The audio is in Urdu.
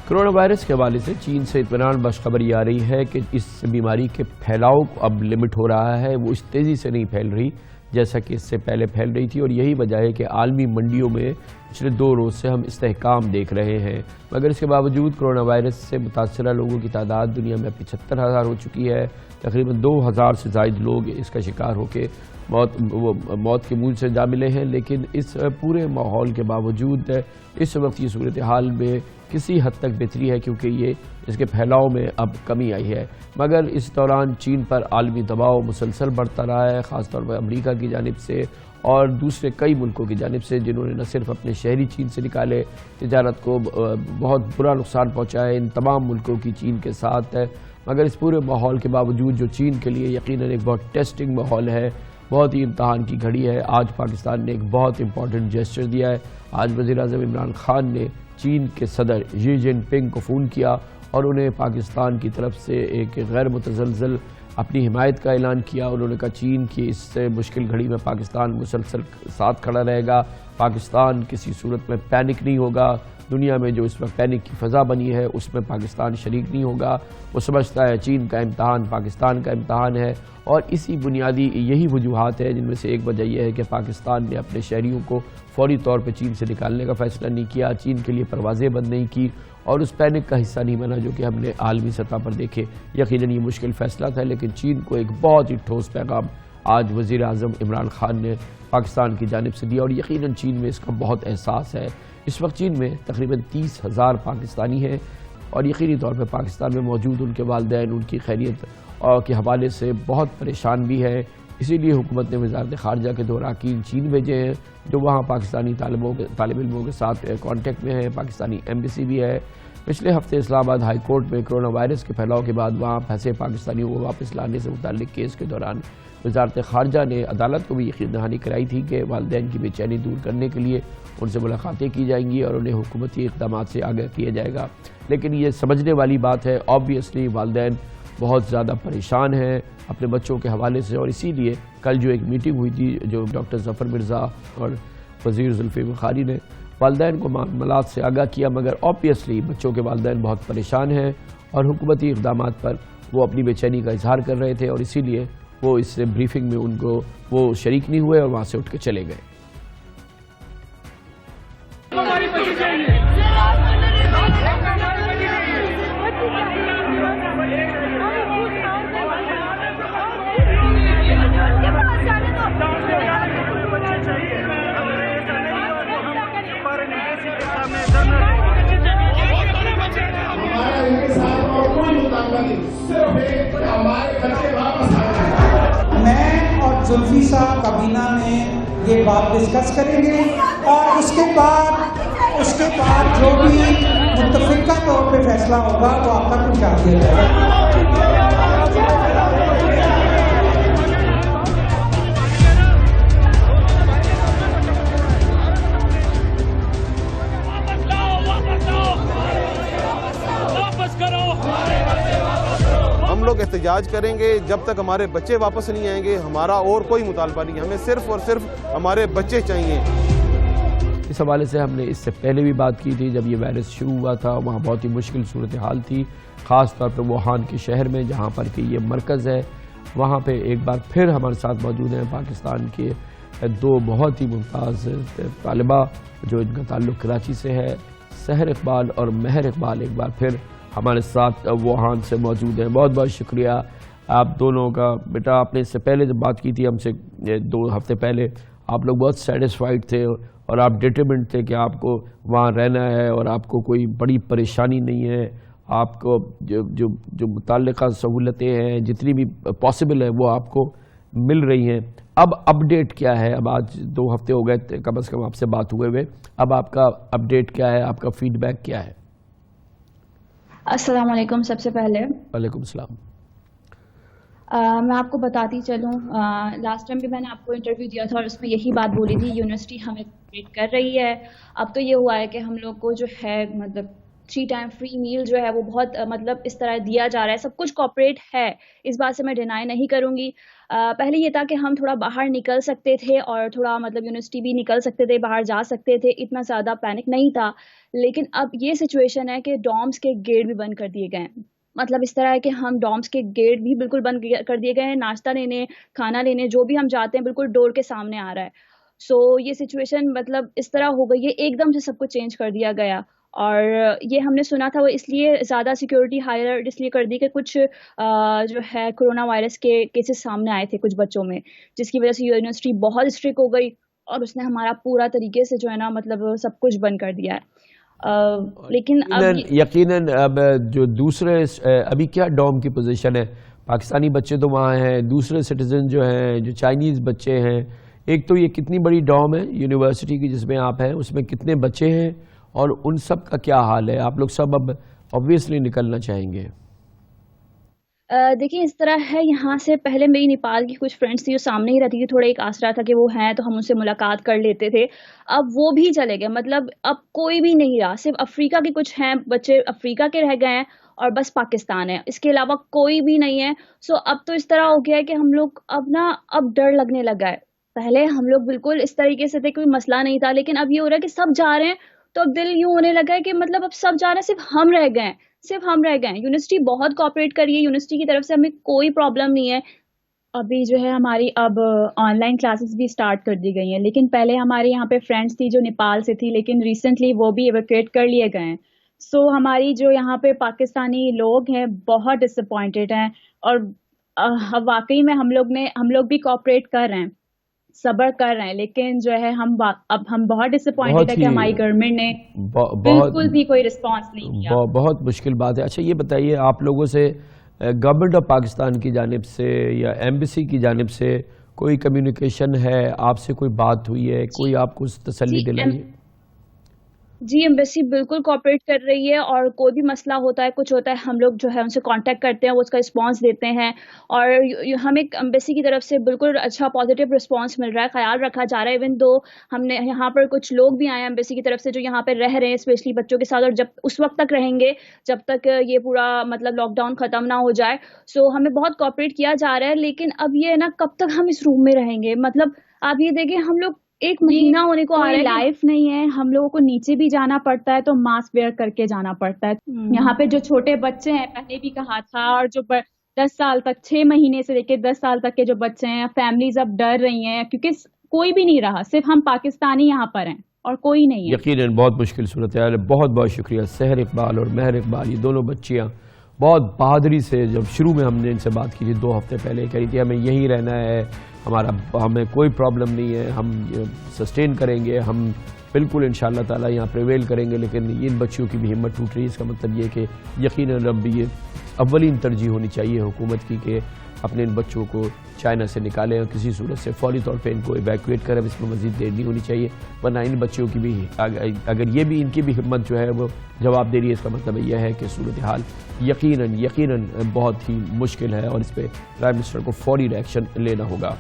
کرونا وائرس کے حوالے سے چین سے اطمینان بخش خبر یہ آ رہی ہے کہ اس بیماری کے پھیلاؤ اب لمٹ ہو رہا ہے، وہ اس تیزی سے نہیں پھیل رہی جیسا کہ اس سے پہلے پھیل رہی تھی، اور یہی وجہ ہے کہ عالمی منڈیوں میں پچھلے 2 روز سے ہم استحکام دیکھ رہے ہیں۔ مگر اس کے باوجود کرونا وائرس سے متاثرہ لوگوں کی تعداد دنیا میں 75,000 ہو چکی ہے۔ تقریباً 2,000 سے زائد لوگ اس کا شکار ہو کے موت کے منہ سے جا ملے ہیں، لیکن اس پورے ماحول کے باوجود اس وقت یہ صورتحال میں کسی حد تک بہتری ہے، کیونکہ اس کے پھیلاؤ میں اب کمی آئی ہے۔ مگر اس دوران چین پر عالمی دباؤ مسلسل بڑھتا رہا ہے، خاص طور پر امریکہ کی جانب سے اور دوسرے کئی ملکوں کی جانب سے، جنہوں نے نہ صرف اپنے شہری چین سے نکالے، تجارت کو بہت برا نقصان پہنچایا ان تمام ملکوں کی چین کے ساتھ ہے۔ مگر اس پورے ماحول کے باوجود جو چین کے لیے یقیناً ایک بہت ٹیسٹنگ ماحول ہے، بہت ہی امتحان کی گھڑی ہے، آج پاکستان نے ایک بہت امپورٹنٹ جیسچر دیا ہے۔ آج وزیر اعظم عمران خان نے چین کے صدر شی جن پنگ کو فون کیا اور انہیں پاکستان کی طرف سے ایک غیر متزلزل اپنی حمایت کا اعلان کیا۔ انہوں نے کہا چین کی اس سے مشکل گھڑی میں پاکستان مسلسل ساتھ کھڑا رہے گا، پاکستان کسی صورت میں پینک نہیں ہوگا، دنیا میں جو اس وقت پینک کی فضا بنی ہے اس میں پاکستان شریک نہیں ہوگا۔ وہ سمجھتا ہے چین کا امتحان پاکستان کا امتحان ہے، اور اسی بنیادی یہی وجوہات ہے جن میں سے ایک وجہ یہ ہے کہ پاکستان نے اپنے شہریوں کو فوری طور پہ چین سے نکالنے کا فیصلہ نہیں کیا، چین کے لیے پروازیں بند نہیں کی اور اس پینک کا حصہ نہیں بنا جو کہ ہم نے عالمی سطح پر دیکھے۔ یقیناً یہ مشکل فیصلہ تھا، لیکن چین کو ایک بہت ہی ٹھوس پیغام آج وزیر اعظم عمران خان نے پاکستان کی جانب سے دیا، اور یقیناً چین میں اس کا بہت احساس ہے۔ اس وقت چین میں تقریباً 30,000 پاکستانی ہیں، اور یقینی طور پہ پاکستان میں موجود ان کے والدین ان کی خیریت کے حوالے سے بہت پریشان بھی ہے۔ اسی لیے حکومت نے وزارت خارجہ کے 2 اراکین چین بھیجے ہیں جو وہاں پاکستانی طالب علموں کے ساتھ کانٹیکٹ میں ہیں، پاکستانی ایمبیسی بھی ہے۔ پچھلے ہفتے اسلام آباد ہائی کورٹ میں کرونا وائرس کے پھیلاؤ کے بعد وہاں پھنسے پاکستانیوں کو واپس لانے سے متعلق کیس کے دوران وزارت خارجہ نے عدالت کو بھی یقین دہانی کرائی تھی کہ والدین کی بے چینی دور کرنے کے لیے ان سے ملاقاتیں کی جائیں گی اور انہیں حکومتی اقدامات سے آگاہ کیا جائے گا۔ لیکن یہ سمجھنے والی بات ہے، آبویسلی والدین بہت زیادہ پریشان ہیں اپنے بچوں کے حوالے سے، اور اسی لیے کل جو ایک میٹنگ ہوئی تھی جو ڈاکٹر ظفر مرزا اور وزیر زلفی بخاری نے والدین کو معاملات سے آگاہ کیا، مگر آبویسلی بچوں کے والدین بہت پریشان ہیں اور حکومتی اقدامات پر وہ اپنی بے چینی کا اظہار کر رہے تھے، اور اسی لیے وہ اس بریفنگ میں ان کو وہ شریک نہیں ہوئے اور وہاں سے اٹھ کے چلے گئے۔ میں اور زلفی صاحب کابینہ میں یہ بات ڈسکس کریں گے، اور اس کے بعد جو بھی متفقہ طور پہ فیصلہ ہوگا وہ آپ تک پہنچا دیا جائے گا۔ ہم لوگ احتجاج کریں گے جب تک ہمارے بچے واپس نہیں آئیں گے، ہمارا اور کوئی مطالبہ نہیں، ہمیں صرف اور صرف ہمارے بچے چاہیے۔ اس حوالے سے ہم نے اس سے پہلے بھی بات کی تھی، جب یہ وائرس شروع ہوا تھا وہاں بہت ہی مشکل صورتحال تھی، خاص طور پہ ووہان کے شہر میں جہاں پر کہ یہ مرکز ہے۔ وہاں پہ ایک بار پھر ہمارے ساتھ موجود ہیں پاکستان کے 2 بہت ہی ممتاز طالبہ جو ان کا تعلق کراچی سے ہے، سحر اقبال اور مہر اقبال، ایک بار پھر ہمارے ساتھ ووہان سے موجود ہیں۔ بہت بہت شکریہ آپ دونوں کا۔ بیٹا آپ نے اس سے پہلے جب بات کی تھی ہم سے 2 ہفتے پہلے، آپ لوگ بہت سیٹسفائیڈ تھے اور آپ ڈیٹرمنٹ تھے کہ آپ کو وہاں رہنا ہے اور آپ کو کوئی بڑی پریشانی نہیں ہے، آپ کو جو متعلقہ سہولتیں ہیں جتنی بھی پاسبل ہے وہ آپ کو مل رہی ہیں۔ اب اپڈیٹ کیا ہے؟ اب آج 2 ہفتے ہو گئے کم از کم آپ سے بات ہوئے، اب آپ کا اپڈیٹ کیا ہے؟ آپ کا فیڈ بیک کیا ہے؟ السلام علیکم۔ سب سے پہلے وعلیکم السلام۔ میں آپ کو بتاتی چلوں، لاسٹ ٹائم بھی میں نے آپ کو انٹرویو دیا تھا اور اس میں یہی بات بولی تھی، یونیورسٹی ہمیں ٹریٹ کر رہی ہے۔ اب تو یہ ہوا ہے کہ ہم لوگ کو جو ہے مطلب 3 ٹائم فری میل جو ہے وہ بہت مطلب اس طرح دیا جا رہا ہے. سب کچھ کوپریٹ ہے, اس بات سے میں ڈینائی نہیں کروں گی. پہلے یہ تھا کہ ہم تھوڑا باہر نکل سکتے تھے اور تھوڑا مطلب یونیورسٹی بھی نکل سکتے تھے, باہر جا سکتے تھے, اتنا زیادہ پینک نہیں تھا. لیکن اب یہ سچویشن ہے کہ ڈومس کے گیٹ بھی بند کر دیے گئے ہیں. مطلب اس طرح ہے کہ ہم ڈومس کے گیٹ بھی بالکل بند کر دیے گئے ہیں. ناشتہ لینے, کھانا لینے جو بھی ہم جاتے ہیں بالکل ڈور کے سامنے آ رہا ہے. سو یہ سچویشن مطلب اس طرح ہو گئی ہے, ایک دم سے سب کچھ چینج کر دیا گیا. اور یہ ہم نے سنا تھا وہ اس لیے زیادہ سیکیورٹی ہائر اس لیے کر دی کہ کچھ جو ہے کرونا وائرس کے کیسز سامنے آئے تھے کچھ بچوں میں, جس کی وجہ سے یونیورسٹی بہت اسٹرکٹ ہو گئی اور اس نے ہمارا پورا طریقے سے جو ہے نا مطلب سب کچھ بند کر دیا ہے. لیکن یقیناً اب جو دوسرے ابھی کیا ڈوم کی پوزیشن ہے؟ پاکستانی بچے تو وہاں ہیں, دوسرے سٹیزن جو ہیں جو چائنیز بچے ہیں, ایک تو یہ کتنی بڑی ڈوم ہے یونیورسٹی کی جس میں آپ ہیں, اس میں کتنے بچے ہیں اور ان سب کا کیا حال ہے؟ آپ لوگ سب اب obviously نکلنا چاہیں گے. دیکھیں اس طرح ہے, یہاں سے پہلے میری نیپال کی کچھ فرینڈس تھی جو سامنے ہی رہتی تھی, تھوڑا ایک آسرا تھا کہ وہ ہیں تو ہم ان سے ملاقات کر لیتے تھے. اب وہ بھی چلے گئے, مطلب اب کوئی بھی نہیں رہا, صرف افریقہ کے کچھ ہیں بچے افریقہ کے رہ گئے ہیں اور بس پاکستان ہے, اس کے علاوہ کوئی بھی نہیں ہے. سو اب تو اس طرح ہو گیا ہے کہ ہم لوگ اب ڈر لگنے لگا ہے. پہلے ہم لوگ بالکل اس طریقے سے تھے, کوئی مسئلہ نہیں تھا, لیکن اب یہ ہو رہا ہے کہ سب جا رہے ہیں تو اب دل یوں ہونے لگا ہے کہ مطلب اب سب جا رہے ہیں, صرف ہم رہ گئے ہیں. یونیورسٹی بہت کوآپریٹ کری ہے, یونیورسٹی کی طرف سے ہمیں کوئی پرابلم نہیں ہے. ابھی جو ہے ہماری اب آن لائن کلاسز بھی اسٹارٹ کر دی گئی ہیں, لیکن پہلے ہمارے یہاں پہ فرینڈس تھی جو نیپال سے تھی, لیکن ریسنٹلی وہ بھی ایویکویٹ کر لیے گئے ہیں. سو ہماری جو یہاں پہ پاکستانی لوگ ہیں بہت ڈس اپوائنٹڈ ہیں, اور واقعی میں ہم لوگ بھی کوآپریٹ کر رہے ہیں, صبر کر رہے ہیں, لیکن جو ہے ہم بہت ڈس اپوائنٹڈ ہے کہ ہماری گورنمنٹ نے بالکل بھی کوئی رسپانس نہیں کیا. بہت مشکل بات ہے. اچھا یہ بتائیے, آپ لوگوں سے گورنمنٹ آف پاکستان کی جانب سے یا ایمبیسی کی جانب سے کوئی کمیونیکیشن ہے, آپ سے کوئی بات ہوئی ہے, کوئی آپ کو تسلی دلائی؟ جی ایمبیسی بالکل کوآپریٹ کر رہی ہے, اور کوئی بھی مسئلہ ہوتا ہے, کچھ ہوتا ہے, ہم لوگ جو ہے ان سے کانٹیکٹ کرتے ہیں, وہ اس کا رسپانس دیتے ہیں, اور ہمیں ایمبیسی کی طرف سے بالکل اچھا پازیٹیو رسپانس مل رہا ہے, خیال رکھا جا رہا ہے. ایون دو ہم نے یہاں پر کچھ لوگ بھی آئے ہیں ایمبیسی کی طرف سے جو یہاں پہ رہ رہے ہیں اسپیشلی بچوں کے ساتھ, اور جب اس وقت تک رہیں گے جب تک یہ پورا مطلب لاک ڈاؤن ختم نہ ہو جائے. سو ہمیں بہت کوآپریٹ کیا جا رہا ہے, لیکن اب یہ نا کب تک ہم اس روم میں رہیں گے؟ مطلب آپ یہ دیکھیں ہم لوگ ایک مہینہ ہونے کو آ رہا ہے, لائف نہیں ہے, ہم لوگوں کو نیچے بھی جانا پڑتا ہے تو ماسک ویئر کر کے جانا پڑتا ہے. یہاں پہ جو چھوٹے بچے ہیں, پہلے بھی کہا تھا, اور جو 10 سال تک 6 مہینے سے لے کے 10 سال تک کے جو بچے ہیں, فیملیز اب ڈر رہی ہیں کیونکہ کوئی بھی نہیں رہا, صرف ہم پاکستانی یہاں پر ہیں اور کوئی نہیں ہے. یقیناً بہت مشکل صورتحال ہے. بہت بہت شکریہ سحر اقبال اور مہر اقبال, یہ دونوں بچیاں بہت بہادری سے, جب شروع میں ہم نے ان سے بات کی تھی 2 ہفتے پہلے, کہہ رہی تھی ہمیں یہیں رہنا ہے, ہمیں کوئی پرابلم نہیں ہے, ہم سسٹین کریں گے, ہم بالکل انشاءاللہ تعالی یہاں پریویل کریں گے. لیکن ان بچیوں کی بھی ہمت ٹوٹ رہی ہے. اس کا مطلب یہ کہ یقیناً اب یہ اولین ترجیح ہونی چاہیے حکومت کی کہ اپنے ان بچوں کو چائنا سے نکالیں اور کسی صورت سے فوری طور پہ ان کو ایویکویٹ کریں. اس میں مزید دیر نہیں ہونی چاہیے, ورنہ ان بچوں کی بھی اگر یہ بھی ان کی بھی ہمت جو ہے وہ جواب دے رہی ہے, اس کا مطلب یہ ہے کہ صورتحال یقیناً بہت ہی مشکل ہے اور اس پہ پرائم منسٹر کو فوری ریئیکشن لینا ہوگا.